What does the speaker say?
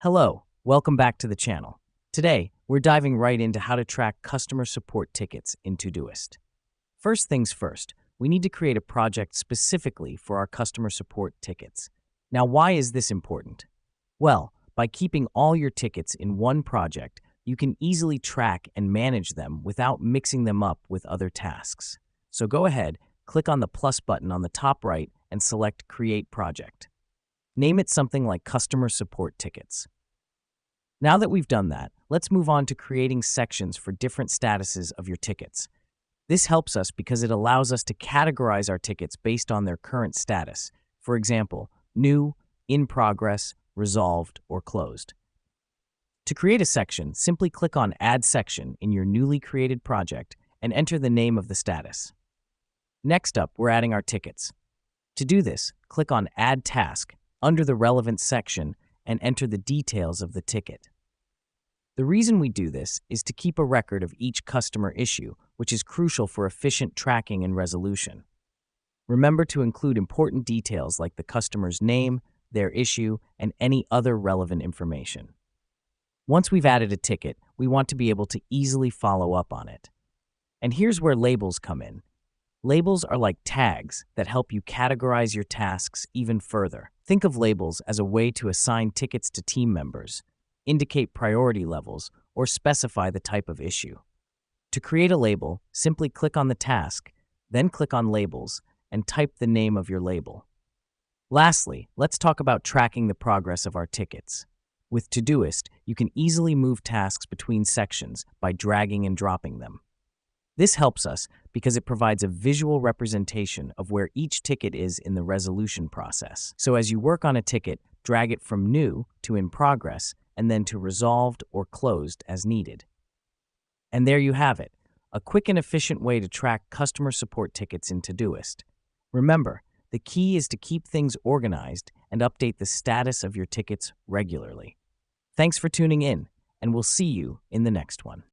Hello, welcome back to the channel. Today, we're diving right into how to track customer support tickets in Todoist. First things first, we need to create a project specifically for our customer support tickets. Now, why is this important? Well, by keeping all your tickets in one project, you can easily track and manage them without mixing them up with other tasks. So go ahead, click on the plus button on the top right and select Create Project. Name it something like Customer Support Tickets. Now that we've done that, let's move on to creating sections for different statuses of your tickets. This helps us because it allows us to categorize our tickets based on their current status. For example, new, in progress, resolved, or closed. To create a section, simply click on Add Section in your newly created project and enter the name of the status. Next up, we're adding our tickets. To do this, click on Add Task under the relevant section and enter the details of the ticket. The reason we do this is to keep a record of each customer issue, which is crucial for efficient tracking and resolution. Remember to include important details like the customer's name, their issue, and any other relevant information. Once we've added a ticket, we want to be able to easily follow up on it. And here's where labels come in. Labels are like tags that help you categorize your tasks even further. Think of labels as a way to assign tickets to team members, indicate priority levels, or specify the type of issue. To create a label, simply click on the task, then click on Labels, and type the name of your label. Lastly, let's talk about tracking the progress of our tickets. With Todoist, you can easily move tasks between sections by dragging and dropping them. This helps us because it provides a visual representation of where each ticket is in the resolution process. So as you work on a ticket, drag it from new to in progress and then to resolved or closed as needed. And there you have it, a quick and efficient way to track customer support tickets in Todoist. Remember, the key is to keep things organized and update the status of your tickets regularly. Thanks for tuning in, and we'll see you in the next one.